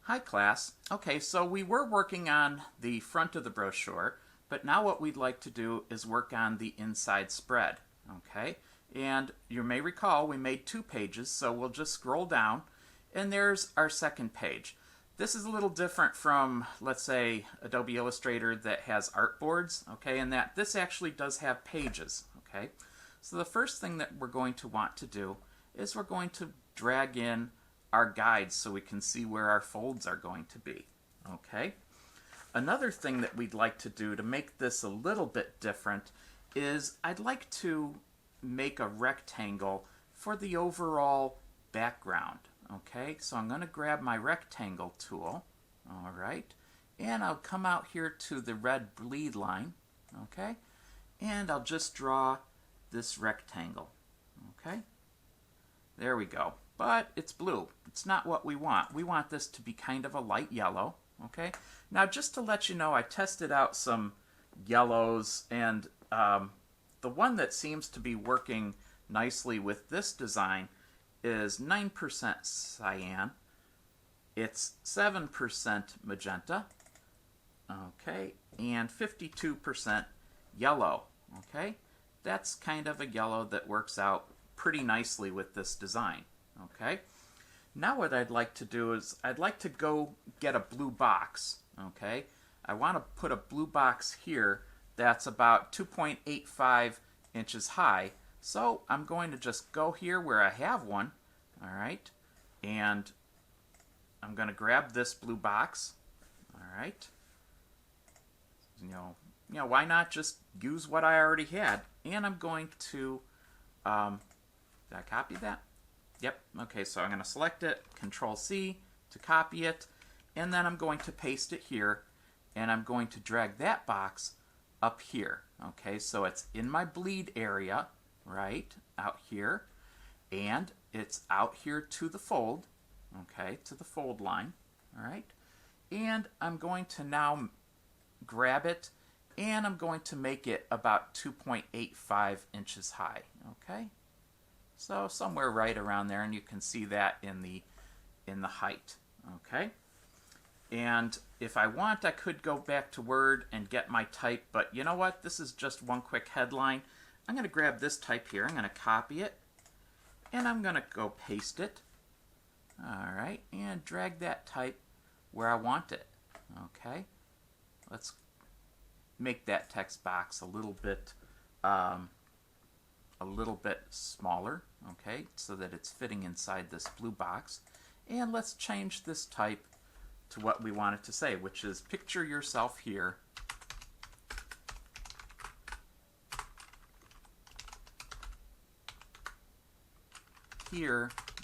Hi class. Okay, so we were working on the front of the brochure, but now what we'd like to do is work on the inside spread. Okay, and you may recall we made 2 pages, so we'll just scroll down, and there's our second page. This is a little different from, let's say, Adobe Illustrator that has artboards, okay, and that this actually does have pages, okay. So the first thing that we're going to want to do is we're going to drag in our guides so we can see where our folds are going to be, okay. Another thing that we'd like to do to make this a little bit different is I'd like to make a rectangle for the overall background. Okay, so I'm going to grab my rectangle tool, all right, and I'll come out here to the red bleed line, okay, and I'll just draw this rectangle, okay. There we go, but it's blue. It's not what we want. We want this to be kind of a light yellow, okay. Now just to let you know, I tested out some yellows, and the one that seems to be working nicely with this design is 9% cyan, it's 7% magenta, okay, and 52% yellow, okay. That's kind of a yellow that works out pretty nicely with this design, okay. Now what I'd like to do is I'd like to go get a blue box, okay. I want to put a blue box here that's about 2.85 inches high. So I'm going to just go here where I have one, all right, and I'm going to grab this blue box, all right. You know, why not just use what I already had? And I'm going to, did I copy that? Yep. Okay, so I'm going to select it, Control C to copy it, and then I'm going to paste it here, and I'm going to drag that box up here. Okay, so it's in my bleed area, right, out here, and it's out here to the fold, okay, to the fold line, all right, and I'm going to now grab it, and I'm going to make it about 2.85 inches high, okay, so somewhere right around there, and you can see that in the height, okay. And if I want, I could go back to Word and get my type, but you know what? This is just one quick headline. I'm going to grab this type here. I'm going to copy it, and I'm going to go paste it. All right, and drag that type where I want it. Okay, let's make that text box a little bit smaller. Okay, so that it's fitting inside this blue box. And let's change this type to what we want it to say, which is picture yourself here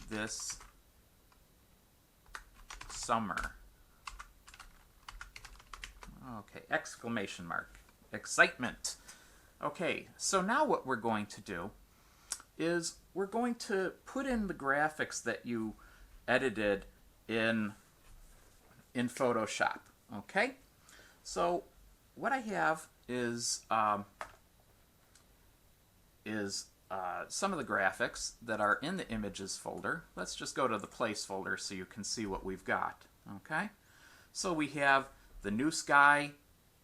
this summer. Okay, exclamation mark, excitement. Okay, so now what we're going to do is we're going to put in the graphics that you edited in Photoshop, okay? So what I have is some of the graphics that are in the images folder. Let's just go to the place folder so you can see what we've got, okay? So we have the new sky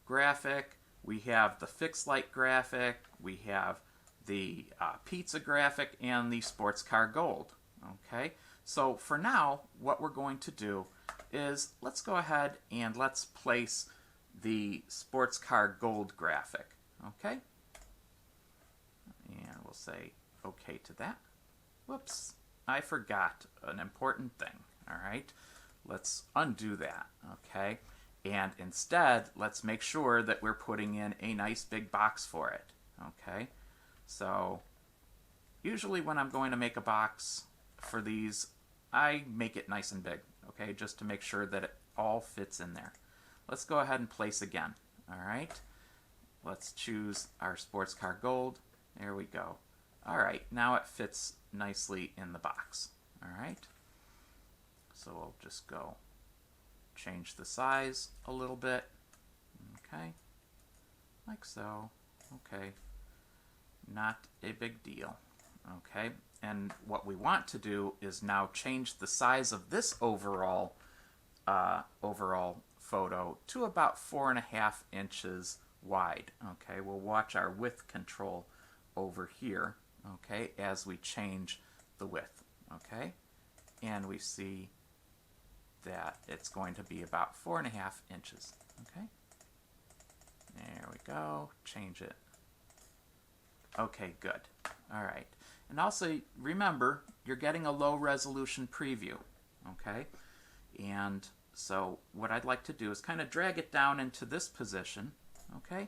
graphic, we have the fixed light graphic, we have the pizza graphic, and the sports car gold, okay? So for now, what we're going to do is let's go ahead and let's place the sports car gold graphic, okay? And we'll say okay to that. Whoops, I forgot an important thing, all right? Let's undo that, okay? And instead, let's make sure that we're putting in a nice big box for it, okay? So usually when I'm going to make a box for these, I make it nice and big, okay, just to make sure that it all fits in there. Let's go ahead and place again, all right? Let's choose our sports car gold. There we go. All right, now it fits nicely in the box, all right? So we'll just go change the size a little bit, okay, like so, okay, not a big deal, okay? And what we want to do is now change the size of this overall overall photo to about 4.5 inches wide. Okay, we'll watch our width control over here, okay, as we change the width, okay, and we see that it's going to be about 4.5 inches, okay. There we go, change it. Okay, good. All right, and also remember you're getting a low resolution preview, okay, and so what I'd like to do is kind of drag it down into this position, okay,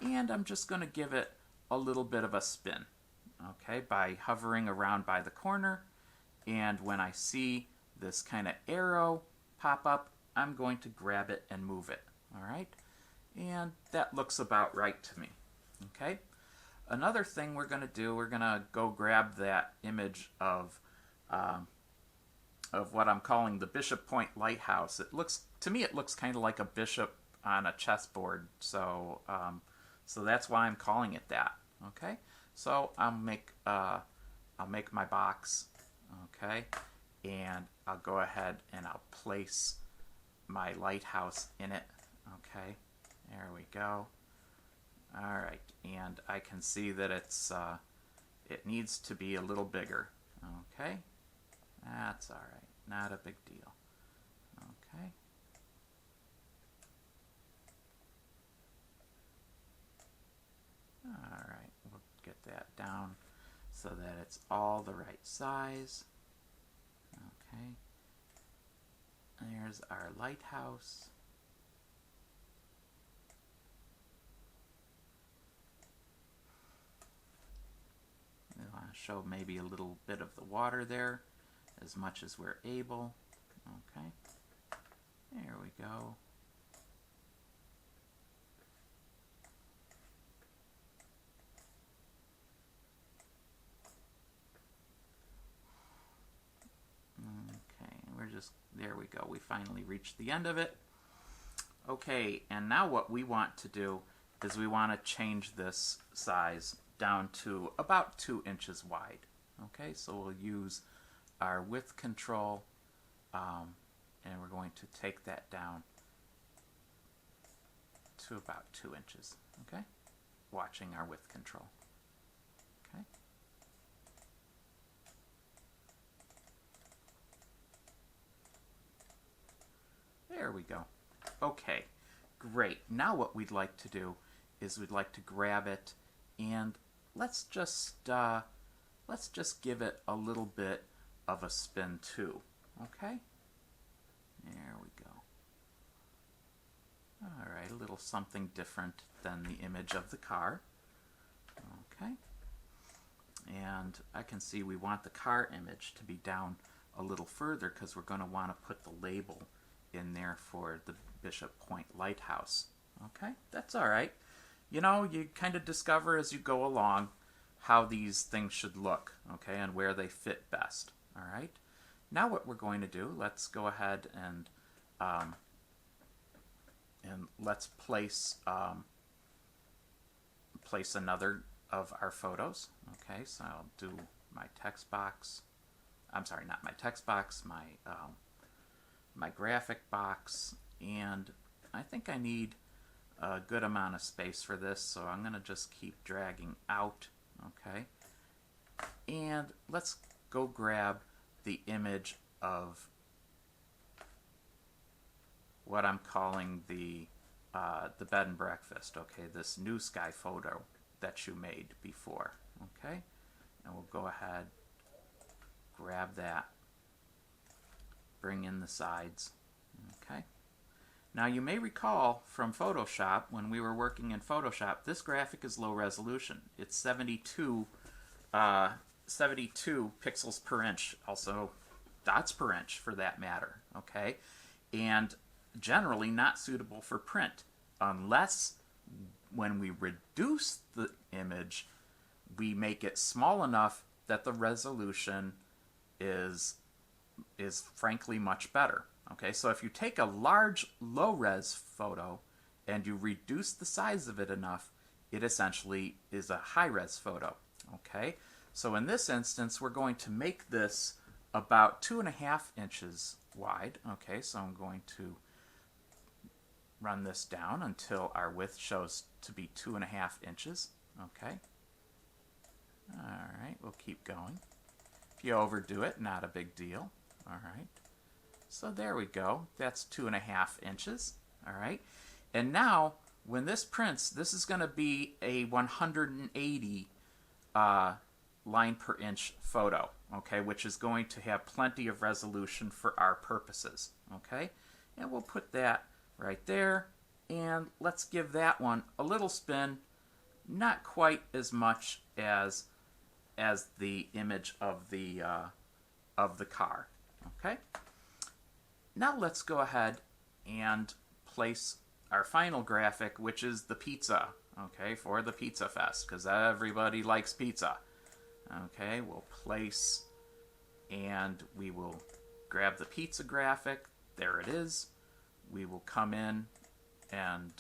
and I'm just going to give it a little bit of a spin, okay, by hovering around by the corner, and when I see this kind of arrow pop up, I'm going to grab it and move it, all right, and that looks about right to me, okay. Another thing we're going to do, we're going to go grab that image of what I'm calling the Bishop Point Lighthouse. It looks, to me, it looks kind of like a bishop on a chessboard, so so that's why I'm calling it that. Okay, so I'll make my box, okay, and I'll go ahead and I'll place my lighthouse in it. Okay, there we go. All right, and I can see that it's it needs to be a little bigger. Okay, that's all right, not a big deal. Okay. All right, we'll get that down so that it's all the right size. Okay. There's our lighthouse. We want to show maybe a little bit of the water there, as much as we're able. Okay, there we go. Okay, we're just, there we go. We finally reached the end of it. Okay, and now what we want to do is we want to change this size down to about 2 inches wide. Okay, so we'll use our width control and we're going to take that down to about 2 inches. Okay, watching our width control. Okay. There we go. Okay, great. Now what we'd like to do is we'd like to grab it and let's just give it a little bit of a spin too. Okay? There we go. All right, a little something different than the image of the car. Okay? And I can see we want the car image to be down a little further because we're going to want to put the label in there for the Bishop Point Lighthouse. Okay? That's all right. You know, you kind of discover as you go along how these things should look, okay, and where they fit best. All right. Now what we're going to do, let's go ahead and let's place place another of our photos. Okay, so I'll do my text box. I'm sorry, not my text box, my graphic box, and I think I need a good amount of space for this, so I'm going to just keep dragging out, okay? And let's go grab the image of what I'm calling the bed and breakfast, okay? This new sky photo that you made before, okay? And we'll go ahead, grab that, bring in the sides, okay? Now you may recall from Photoshop, when we were working in Photoshop, this graphic is low resolution. It's 72 pixels per inch, also dots per inch for that matter, okay? And generally not suitable for print unless when we reduce the image, we make it small enough that the resolution is frankly much better. Okay, so if you take a large low-res photo and you reduce the size of it enough, it essentially is a high-res photo. Okay, so in this instance, we're going to make this about 2.5 inches wide. Okay, so I'm going to run this down until our width shows to be 2.5 inches. Okay. Alright, we'll keep going. If you overdo it, not a big deal. Alright. So there we go. That's 2.5 inches. Alright. And now, when this prints, this is going to be a 180 line per inch photo, okay, which is going to have plenty of resolution for our purposes, okay? And we'll put that right there, and let's give that one a little spin, not quite as much as the image of the car, okay? Now let's go ahead and place our final graphic, which is the pizza, okay, for the Pizza Fest, because everybody likes pizza. Okay, we'll place, and we will grab the pizza graphic. There it is. We will come in and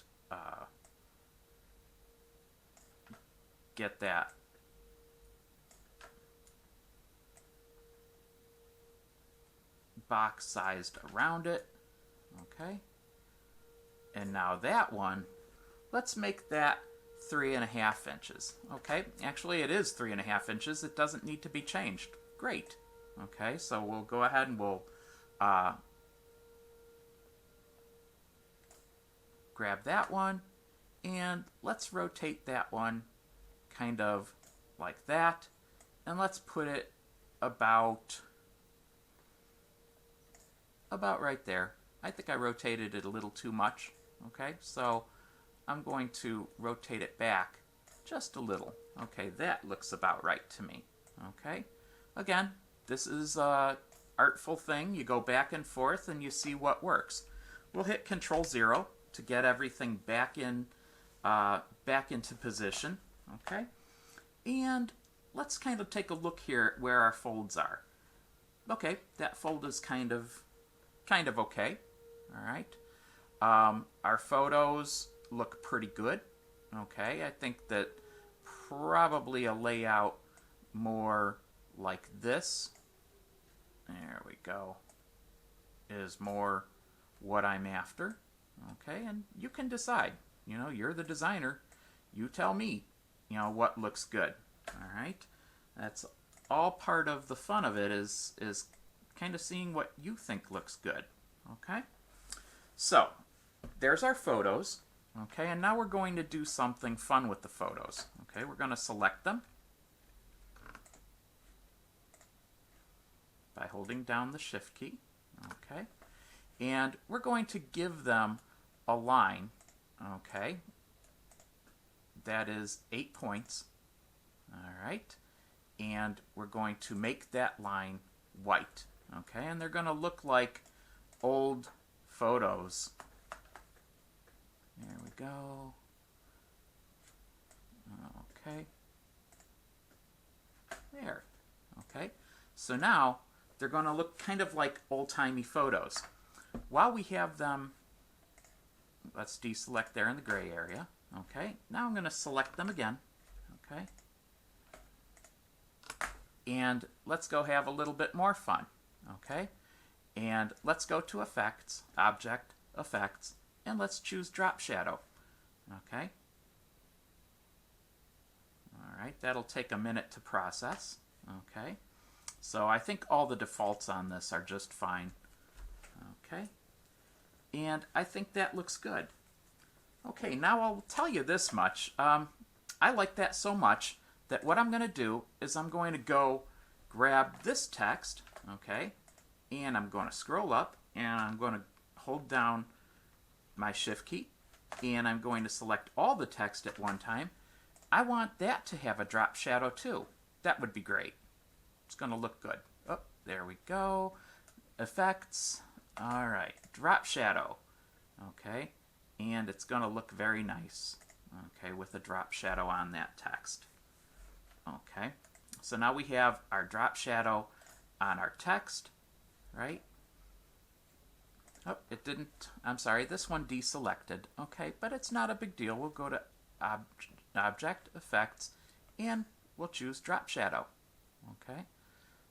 get that box sized around it. Okay. And now that one, let's make that 3.5 inches. Okay, actually it is 3.5 inches. It doesn't need to be changed. Great. Okay, so we'll go ahead and we'll grab that one, and let's rotate that one kind of like that, and let's put it about right there. I think I rotated it a little too much. Okay, so I'm going to rotate it back just a little. Okay, that looks about right to me. Okay, again, this is an artful thing. You go back and forth and you see what works. We'll hit Control-0 to get everything back into position. Okay, and let's kind of take a look here at where our folds are. Okay, that fold is kind of okay. All right. Our photos look pretty good. Okay, I think that probably a layout more like this, there we go, is more what I'm after. Okay, and you can decide. You know, you're the designer. You tell me, you know, what looks good. All right, that's all part of the fun of it is kind of seeing what you think looks good. Okay, so there's our photos. Okay, and now we're going to do something fun with the photos. Okay, we're going to select them by holding down the Shift key. Okay, and we're going to give them a line. Okay, that is 8 points. All right, and we're going to make that line white. Okay, and they're going to look like old photos. There we go. Okay. There. Okay. So now they're going to look kind of like old-timey photos. While we have them, let's deselect there in the gray area. Okay. Now I'm going to select them again. Okay. And let's go have a little bit more fun. Okay. And let's go to Effects, Object, Effects, and let's choose Drop Shadow. Okay. All right, that'll take a minute to process. Okay. So I think all the defaults on this are just fine. Okay. And I think that looks good. Okay, now I'll tell you this much. I like that so much that what I'm going to do is I'm going to go grab this text, okay, and I'm going to scroll up, and I'm going to hold down my Shift key, and I'm going to select all the text at one time. I want that to have a drop shadow too. That would be great. It's going to look good. Oh, there we go. Effects. All right, drop shadow. Okay, and it's going to look very nice. Okay, with a drop shadow on that text. Okay, so now we have our drop shadow on our text, right? Oh, it didn't, I'm sorry, this one deselected. Okay, but it's not a big deal. We'll go to Object, Effects, and we'll choose Drop Shadow. Okay,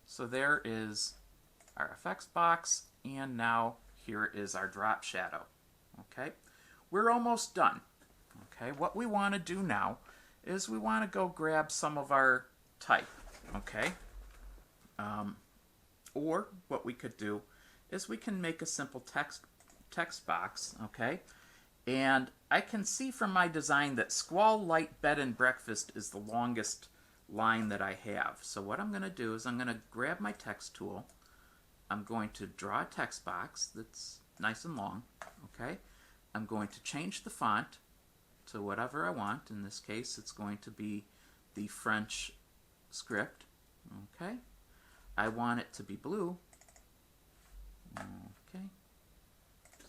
so there is our effects box, and now here is our drop shadow. Okay, we're almost done. Okay, what we want to do now is we want to go grab some of our type. Okay, or what we could do is we can make a simple text box. Okay, and I can see from my design that squall, light, bed, and breakfast is the longest line that I have. So what I'm going to do is I'm going to grab my text tool. I'm going to draw a text box that's nice and long. Okay, I'm going to change the font to whatever I want. In this case, it's going to be the French script. Okay, I want it to be blue. Okay,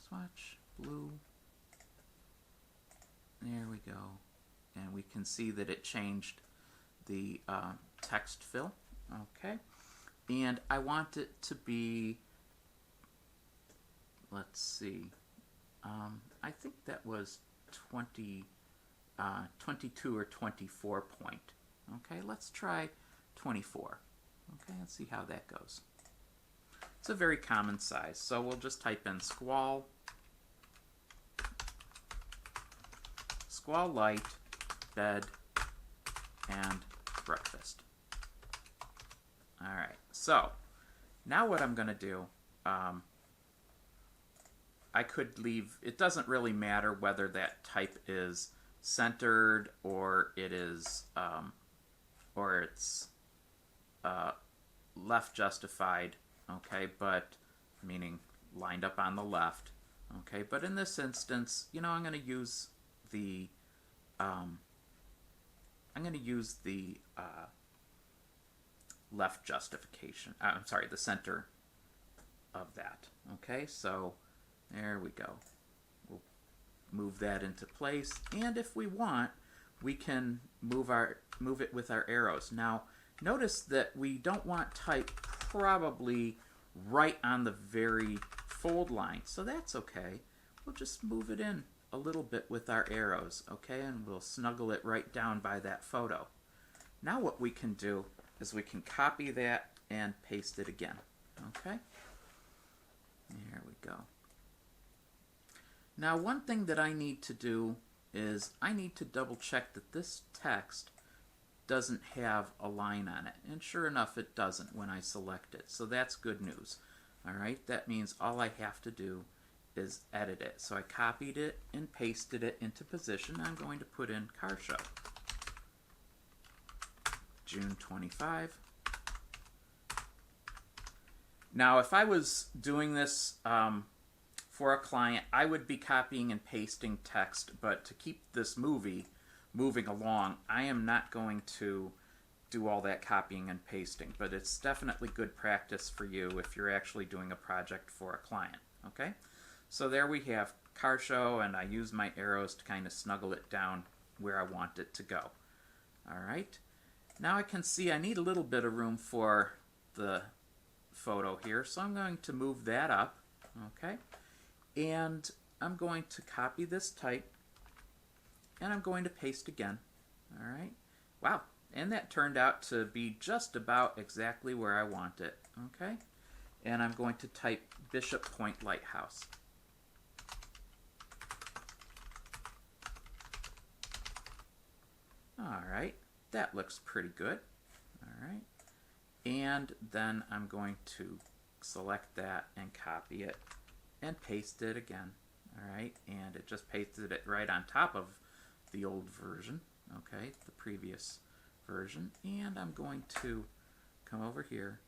swatch blue. There we go, and we can see that it changed the text fill. Okay, and I want it to be, let's see, I think that was 22 or 24 point. Okay, let's try 24. Okay, let's see how that goes. It's a very common size, so we'll just type in squall light, bed, and breakfast. Alright, so now what I'm going to do, I could leave, it doesn't really matter whether that type is centered or it is, or it's left justified, okay, but, meaning lined up on the left, okay, but in this instance, you know, I'm going to use the left justification. I'm sorry, the center of that. Okay, so there we go. We'll move that into place, and if we want, we can move it with our arrows. Now, notice that we don't want type probably right on the very fold line, so that's okay. We'll just move it in a little bit with our arrows, okay, and we'll snuggle it right down by that photo. Now what we can do is we can copy that and paste it again, okay? There we go. Now one thing that I need to do is I need to double check that this text doesn't have a line on it, and sure enough it doesn't when I select it, so that's good news. Alright, that means all I have to do is edit it. So I copied it and pasted it into position. I'm going to put in car show. June 25. Now if I was doing this for a client, I would be copying and pasting text, but to keep this moving along, I am not going to do all that copying and pasting, but it's definitely good practice for you if you're actually doing a project for a client, okay? So there we have car show, and I use my arrows to kind of snuggle it down where I want it to go. Alright, now I can see I need a little bit of room for the photo here, so I'm going to move that up, okay? And I'm going to copy this type, and I'm going to paste again. Alright, wow, and that turned out to be just about exactly where I want it, okay? And I'm going to type Bishop Point Lighthouse. Alright, that looks pretty good. Alright, and then I'm going to select that and copy it and paste it again. Alright, and it just pasted it right on top of the old version, okay, the previous version. And I'm going to come over here.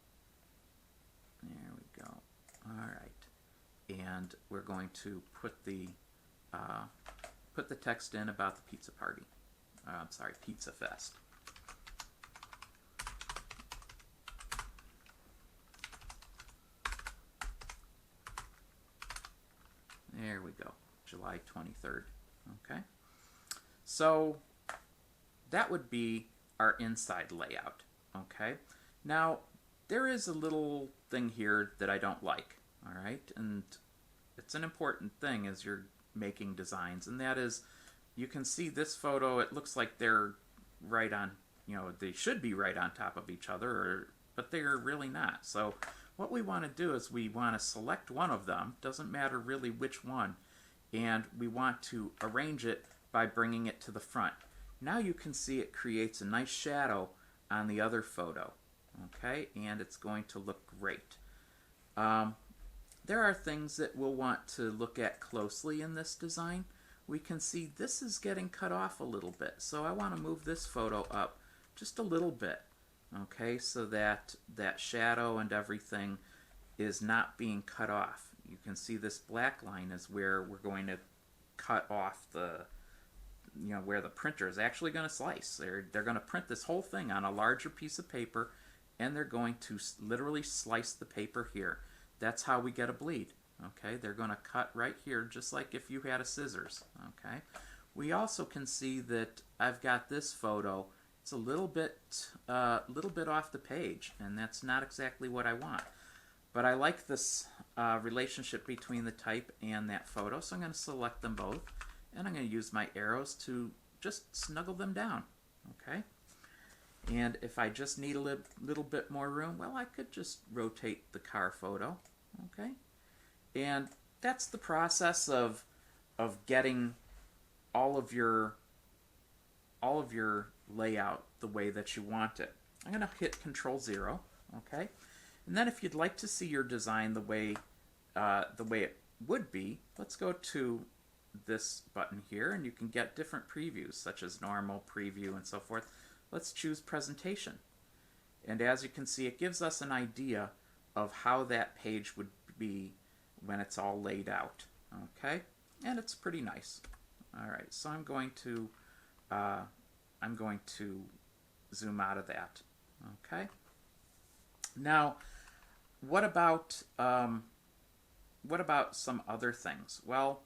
There we go. Alright, and we're going to put the text in about the pizza party. I'm sorry, Pizza Fest. There we go, July 23rd. Okay, so that would be our inside layout. Okay, now there is a little thing here that I don't like. All right, and it's an important thing as you're making designs, and that is, you can see this photo, it looks like they're right on, you know, they should be right on top of each other, but they're really not. So what we want to do is we want to select one of them, doesn't matter really which one, and we want to arrange it by bringing it to the front. Now you can see it creates a nice shadow on the other photo, okay, and it's going to look great. There are things that we'll want to look at closely in this design. We can see this is getting cut off a little bit, so I want to move this photo up just a little bit, okay, so that that shadow and everything is not being cut off. You can see this black line is where we're going to cut off the, where the printer is actually going to slice. They're going to print this whole thing on a larger piece of paper, and they're going to literally slice the paper here. That's how we get a bleed. Okay, they're going to cut right here, just like if you had a scissors. Okay, we also can see that I've got this photo. It's a little bit off the page, and that's not exactly what I want. But I like this relationship between the type and that photo, so I'm going to select them both, and I'm going to use my arrows to just snuggle them down. Okay, and if I just need a little bit more room, well, I could just rotate the car photo. Okay. And that's the process of getting all of your layout the way that you want it. I'm going to hit Control-0, okay? And then if you'd like to see your design the way it would be, let's go to this button here, and you can get different previews, such as normal, preview, and so forth. Let's choose Presentation. And as you can see, it gives us an idea of how that page would be when it's all laid out, okay? And it's pretty nice. All right, so I'm going to zoom out of that, okay? Now, what about some other things? Well,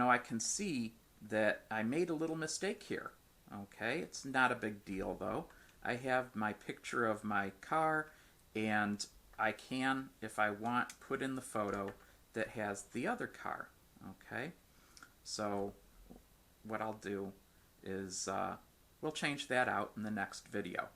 I can see that I made a little mistake here, okay? It's not a big deal, though. I have my picture of my car, and I can, if I want, put in the photo that has the other car, okay? So what I'll do is we'll change that out in the next video.